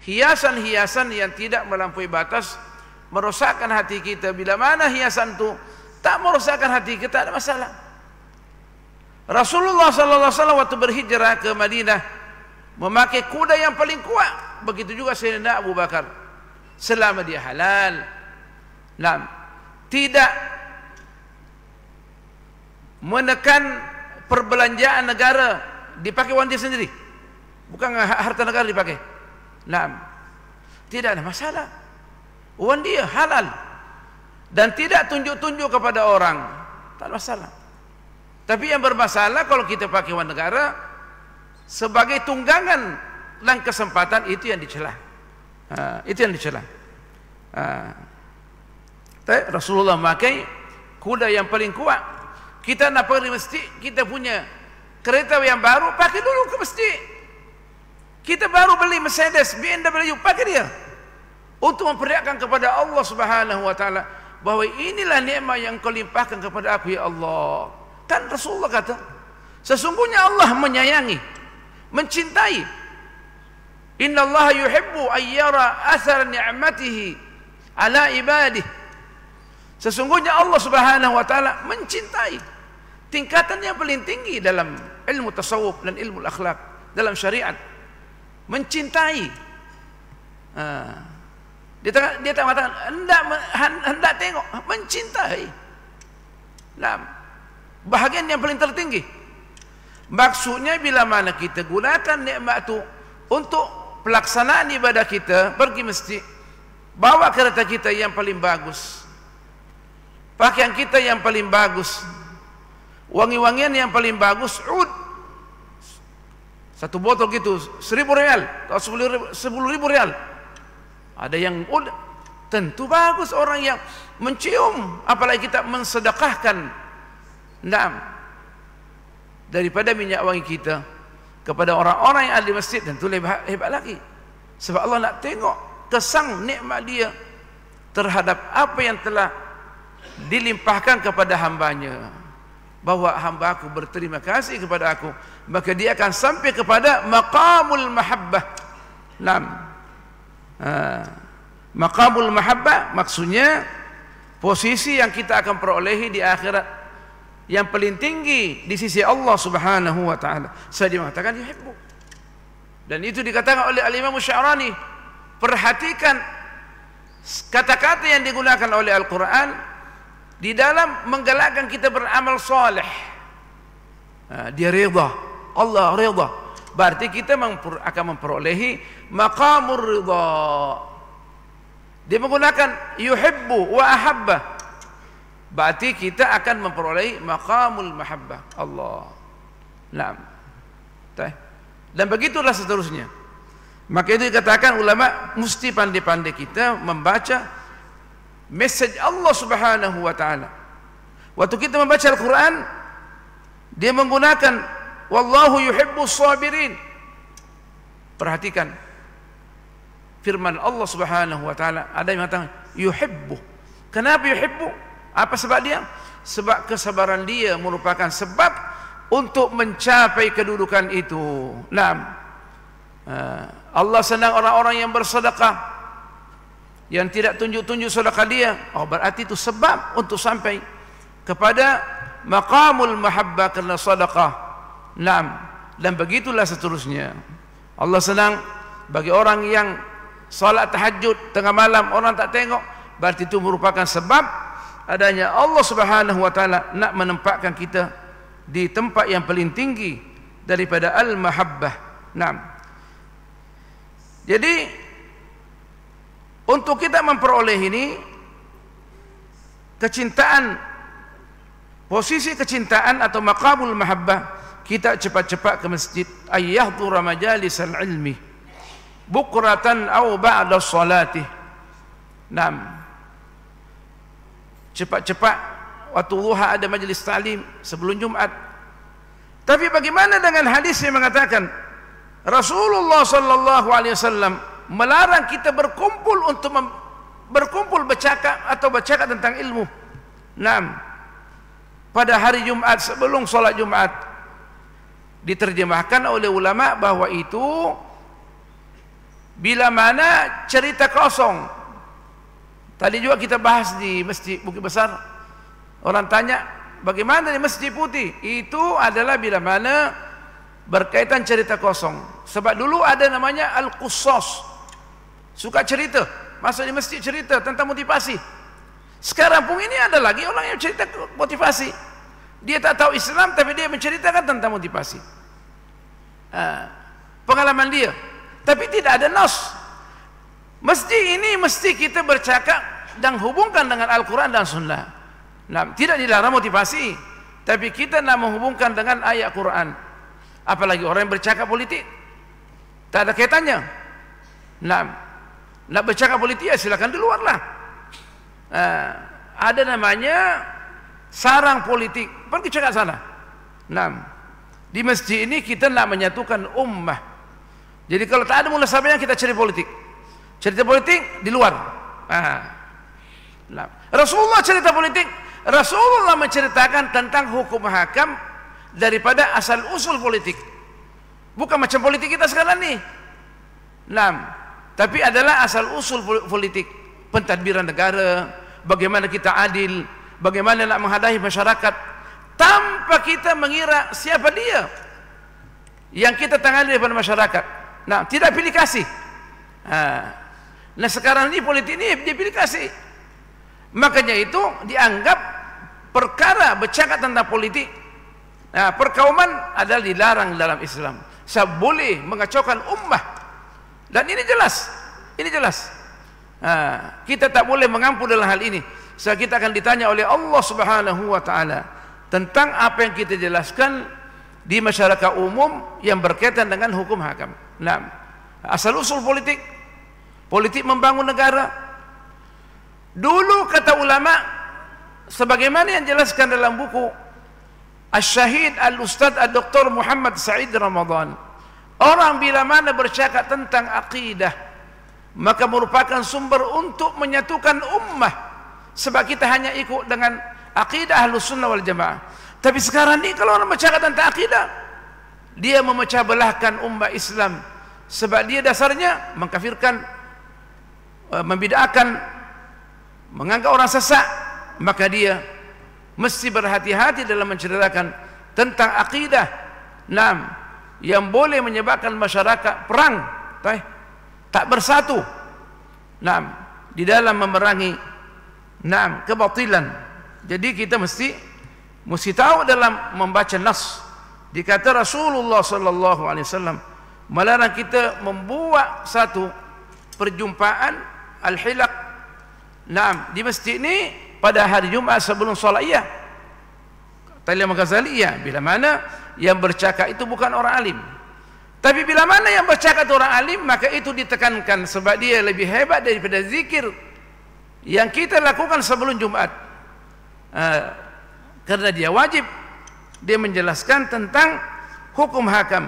hiasan-hiasan yang tidak melampaui batas merosakkan hati kita. Bila mana hiasan itu tak merosakkan hati kita, tak ada masalah. Rasulullah sallallahu alaihi wasallam waktu berhijrah ke Madinah memakai kuda yang paling kuat. Begitu juga Sayyidina Abu Bakar, selama dia halal. Nah, tidak menekan perbelanjaan negara, dipakai wang dia sendiri, bukan harta negara dipakai. Nah, tidak ada masalah, wang dia halal dan tidak tunjuk-tunjuk kepada orang, tak ada masalah. Tapi yang bermasalah kalau kita pakai wang negara sebagai tunggangan dan kesempatan, itu yang dicela. Itu yang dicela. Rasulullah memakai kuda yang paling kuat. Kita nak pergi masjid, kita punya kereta yang baru, pakai dulu ke masjid. Kita baru beli Mercedes, BMW, pakai dia untuk memperlihatkan kepada Allah Subhanahu wa taala bahwa inilah nikmat yang kau limpahkan kepada aku ya Allah. Kan Rasulullah kata, sesungguhnya Allah menyayangi, mencintai. Inna Allah yuhibbu ayyara athar ni'matihi ala ibadih. Sesungguhnya Allah Subhanahu wa taala mencintai. Tingkatan yang paling tinggi dalam ilmu tasawuf dan ilmu akhlak, dalam syariat, mencintai. Dia tak mengatakan hendak tengok, mencintai. Nah, bahagian yang paling tertinggi. Maksudnya bila mana kita gunakan nikmat itu untuk pelaksanaan ibadah kita, pergi masjid, bawa kereta kita yang paling bagus, pakaian kita yang paling bagus, wangi-wangian yang paling bagus, ud satu botol gitu 1.000 rial atau 10.000 rial. Ada yang ud, tentu bagus orang yang mencium, apalagi kita mensedekahkan daripada minyak wangi kita kepada orang-orang yang ada di masjid, tentu lebih hebat lagi. Sebab Allah nak tengok kesan nikmat dia terhadap apa yang telah dilimpahkan kepada hambanya, bahwa hamba aku berterima kasih kepada aku, maka dia akan sampai kepada maqamul mahabbah. Maqamul mahabbah maksudnya posisi yang kita akan perolehi di akhirat yang paling tinggi di sisi Allah Subhanahu wa taala. Saya mengatakan yuhibbu. Dan itu dikatakan oleh Al-Imam Sya'rani. Perhatikan kata-kata yang digunakan oleh Al-Qur'an di dalam menggalakkan kita beramal soleh. Dia ridha, Allah ridha. Berarti kita akan memperolehi maqamur ridha. Dia menggunakan yuhibbu wa ahabba, berarti kita akan memperoleh maqamul mahabbah Allah. Naam. Dan begitulah seterusnya. Maka itu dikatakan ulama mesti pandai-pandai kita membaca message Allah Subhanahu wa taala. Waktu kita membaca Al-Qur'an, dia menggunakan wallahu yuhibbus sabirin. Perhatikan firman Allah Subhanahu wa taala, ada yang mengatakan yuhibbu. Kenapa yuhibbu? Apa sebab dia? Sebab kesabaran dia merupakan sebab untuk mencapai kedudukan itu. Allah senang orang-orang yang bersedekah, yang tidak tunjuk-tunjuk sedekah dia. Berarti itu sebab untuk sampai kepada maqamul mahabbah karena sedekah. Dan begitulah seterusnya. Allah senang bagi orang yang salat tahajud tengah malam, orang tak tengok, berarti itu merupakan sebab adanya Allah Subhanahu wa taala nak menempatkan kita di tempat yang paling tinggi daripada al-mahabbah. Jadi untuk kita memperoleh ini kecintaan, posisi kecintaan atau maqamul mahabbah, kita cepat-cepat ke masjid, ayyahdura majalisal ilmi bukratan aw ba'da salati. Cepat-cepat waktu duha ada majlis ta'lim sebelum Jumat. Tapi bagaimana dengan hadis yang mengatakan Rasulullah sallallahu alaihi wasallam melarang kita berkumpul untuk berkumpul bercakap atau bercakap tentang ilmu. Pada hari Jumat sebelum solat Jumat. Diterjemahkan oleh ulama bahwa itu Bila mana cerita kosong. Tadi juga kita bahas di Masjid Bukit Besar. Orang tanya, bagaimana di Masjid Putih? Itu adalah bila mana berkaitan cerita kosong. Sebab dulu ada namanya Al-Qussas, suka cerita, masuk di masjid cerita tentang motivasi. Sekarang pun ini ada lagi orang yang cerita motivasi. Dia tak tahu Islam tapi dia menceritakan tentang motivasi, pengalaman dia, tapi tidak ada nas. Masjid ini mesti kita bercakap dan hubungkan dengan Al-Quran dan Sunnah. Nah, tidak dilarang motivasi, tapi kita nak menghubungkan dengan ayat Quran. Apalagi orang yang bercakap politik, tak ada kaitannya. Nak bercakap politik ya silakan di luar lah. Ada namanya sarang politik, pergi cakap sana. Di masjid ini kita nak menyatukan ummah. Jadi kalau tak ada mula sabanya kita cari politik. Cerita politik di luar. Rasulullah cerita politik. Rasulullah menceritakan tentang hukum hakam daripada asal usul politik. Bukan macam politik kita sekarang ni. Tapi adalah asal usul politik. Pentadbiran negara, bagaimana kita adil, bagaimana nak menghadapi masyarakat tanpa kita mengira siapa dia yang kita tangani daripada masyarakat. Tidak pilih kasih. Nah sekarang ni politik ni dia pilih kasih. Makanya itu dianggap perkara bercakap tentang politik, perkauman adalah dilarang dalam Islam. Sebab boleh mengacaukan ummah. Dan ini jelas. Ini jelas. Kita tak boleh mengampu dalam hal ini. Sebab kita akan ditanya oleh Allah Subhanahu wa taala tentang apa yang kita jelaskan di masyarakat umum yang berkaitan dengan hukum hakam. Asal usul politik. Politik membangun negara. Dulu kata ulama, sebagaimana yang jelaskan dalam buku Asy-Syahid Al-Ustadz Al-Doktor Muhammad Said Ramadan, orang bila mana bercakap tentang akidah, maka merupakan sumber untuk menyatukan ummah. Sebab kita hanya ikut dengan akidah Ahlus Sunnah wal Jamaah. Tapi sekarang ni kalau orang bercakap tentang akidah, dia memecah belahkan ummah Islam. Sebab dia dasarnya mengkafirkan, membid'ahkan, menganggap orang sesat. Maka dia mesti berhati-hati dalam menceritakan tentang akidah yang boleh menyebabkan masyarakat perang, tak bersatu di dalam memerangi kebatilan. Jadi kita mesti tahu dalam membaca nas. Dikata Rasulullah sallallahu alaihi wasallam melarang kita membuat satu perjumpaan al-hilaq di masjid ni pada hari Jumaat sebelum solat Iyah. Ta'lim Ghazaliyah, bila mana yang bercakap itu bukan orang alim. Tapi bila mana yang bercakap itu orang alim, maka itu ditekankan sebab dia lebih hebat daripada zikir yang kita lakukan sebelum Jumaat. Karena dia wajib, dia menjelaskan tentang hukum hakam.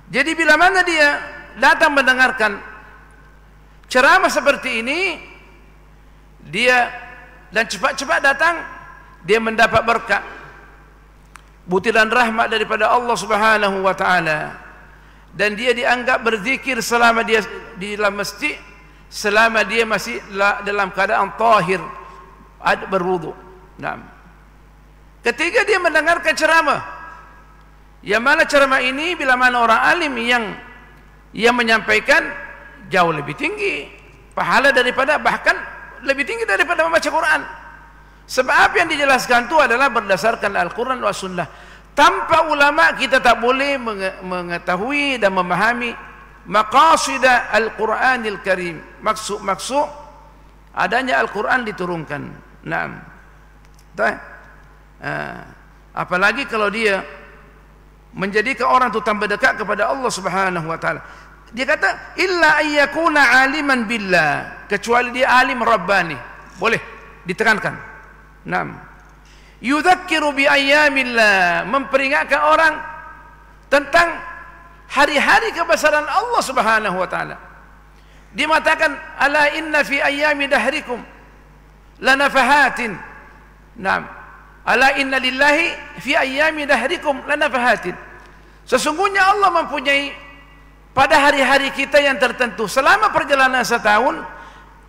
Jadi bila mana dia datang mendengarkan ceramah seperti ini, dia dan cepat-cepat datang, dia mendapat berkat, butiran rahmat daripada Allah Subhanahu wa taala, dan dia dianggap berzikir selama dia di dalam masjid, selama dia masih dalam keadaan tahir, berwudu. Ketika dia mendengarkan ceramah, yang mana ceramah ini bila mana orang alim yang menyampaikan jauh lebih tinggi pahala daripada, bahkan lebih tinggi daripada membaca Quran. Sebab apa yang dijelaskan itu adalah berdasarkan Al-Quran wa Sunnah. Tanpa ulama kita tak boleh mengetahui dan memahami maqasid Al-Quranil Karim, maksud adanya Al-Quran diturunkan. Apalagi kalau dia menjadikan orang itu tambah dekat kepada Allah Subhanahu wa taala. Dia kata illa ayyakuna aliman billah, kecuali dia alim rabbani, boleh ditekankan. Yudzakiru bi ayyamillah, memperingatkan orang tentang hari-hari kebesaran Allah Subhanahu wa taala. Dia mengatakan ala inna fi ayyami dahrikum lanafahatin. Ala inna lillahi fi ayyami dahrikum lanafahatin. Sesungguhnya Allah mempunyai pada hari-hari kita yang tertentu selama perjalanan setahun,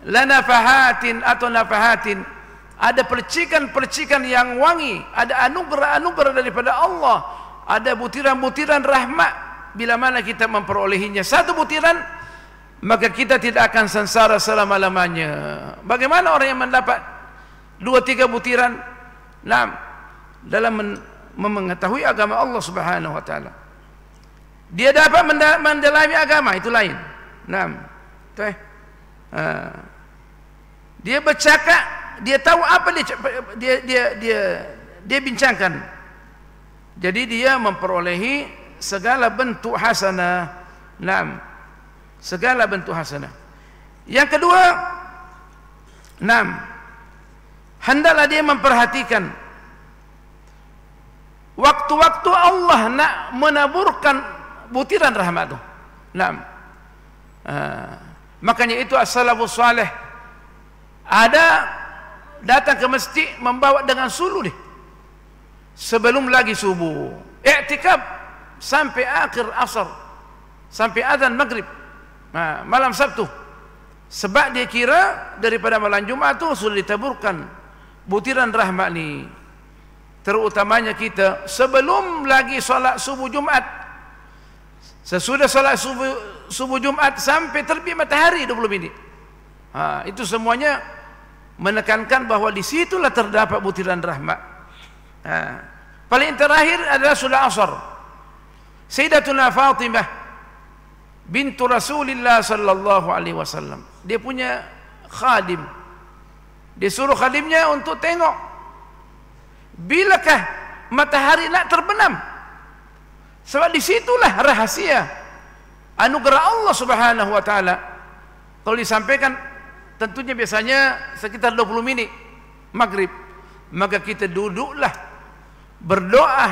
lanafahatin atau nafahatin, ada percikan-percikan yang wangi, ada anugerah-anugerah daripada Allah, ada butiran-butiran rahmat. Bila mana kita memperolehinya satu butiran, maka kita tidak akan sengsara selama-lamanya. Bagaimana orang yang mendapat 2-3 butiran dalam mengetahui agama Allah Subhanahu wa taala? Dia dapat mendalami agama, itu lain. Dia bercakap, dia tahu apa dia bincangkan. Jadi dia memperolehi segala bentuk hasanah. Segala bentuk hasanah. Yang kedua, hendaklah dia memperhatikan waktu-waktu Allah nak menaburkan butiran rahmat itu. Makanya itu as-salafus salih ada datang ke masjid membawa dengan suluh dia sebelum lagi subuh, i'tikaf sampai akhir asar, sampai azan maghrib malam Sabtu, sebab dia kira daripada malam Jumat itu sudah ditaburkan butiran rahmat ni. Terutamanya kita sebelum lagi solat subuh Jumat, sesudah solat subuh Jumat sampai terbit matahari 20 minit. Itu semuanya menekankan bahawa di situlah terdapat butiran rahmat. Paling terakhir adalah solat asar. Sayyidatuna Fatimah bintu Rasulillah sallallahu alaihi wasallam, dia punya khadim. Dia suruh khadimnya untuk tengok bilakah matahari nak terbenam. Sebab di situlah rahasia anugerah Allah Subhanahu wa taala. Kalau disampaikan tentunya biasanya sekitar 20 minit maghrib, maka kita duduklah berdoa,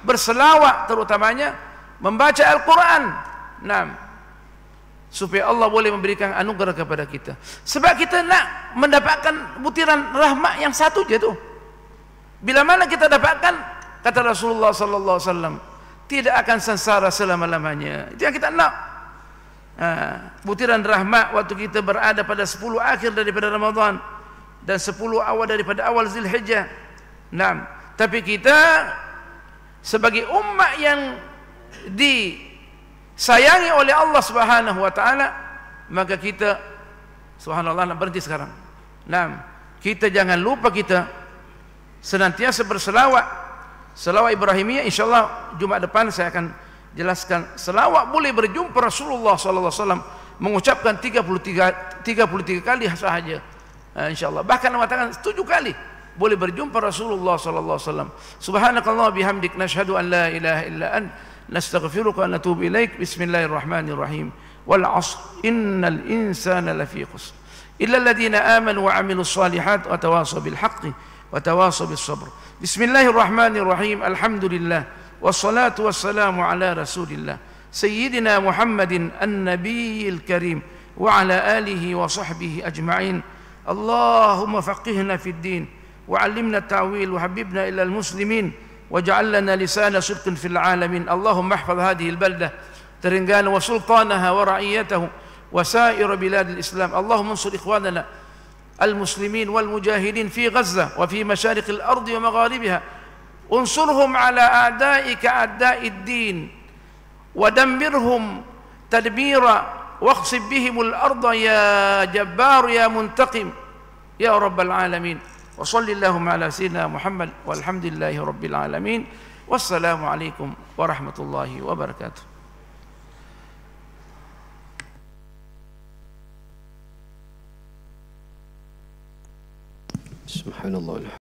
berselawat, terutamanya membaca Al-Quran, supaya Allah boleh memberikan anugerah kepada kita. Sebab kita nak mendapatkan butiran rahmat yang satu je tu. Bila mana kita dapatkan, kata Rasulullah sallallahu alaihi wasallam, tidak akan sengsara selama-lamanya. Itu yang kita nak. Butiran rahmat waktu kita berada pada 10 akhir daripada Ramadan dan 10 awal daripada awal Zulhijjah. Tapi kita sebagai umat yang disayangi oleh Allah Subhanahu wa taala, maka kita subhanallah nak berhenti sekarang. Kita jangan lupa kita senantiasa berselawat. Selawat Ibrahimiyah, insyaallah Jumat depan saya akan jelaskan. Selawat boleh berjumpa Rasulullah sallallahu alaihi wasallam mengucapkan 33 kali sahaja, insyaallah. Bahkan mengatakan 7 kali boleh berjumpa Rasulullah sallallahu alaihi wasallam. Subhanakallah bihamdik, nashhadu an la ilaha illa ant, nastaghfiruka wa natubu ilaik. Bismillahirrahmanirrahim. Wal 'ashr innal insana lafi khusr illa alladhina amanu wa 'amilus shalihat wa tawasaw bil haqqi wa tawasaw bis sabr. Bismillahirrahmanirrahim. Alhamdulillah wassalatu wassalamu ala Rasulillah sayyidina Muhammadin an-nabiyil karim wa ala alihi wa sahbihi ajma'in. Allahumma faqihna fid din wa 'allimna at-ta'wil wa habibna ila al-muslimin waj'al lana lisana sidqin fil 'alamin. Allahumma ihfaz hadhihi al-baldah Terengganu wa sultanaha wa ra'iyatahu wa sa'ir bilad al-Islam. Allahumma ansur ikhwanana المسلمين والمجاهدين في غزة وفي مشارق الأرض ومغاربها. انصرهم على أعدائك أعداء الدين ودمرهم تدميرا واخسف بهم الأرض يا جبار يا منتقم يا رب العالمين. وصل اللهم على سيدنا محمد والحمد لله رب العالمين. والسلام عليكم ورحمة الله وبركاته. Subhanallah.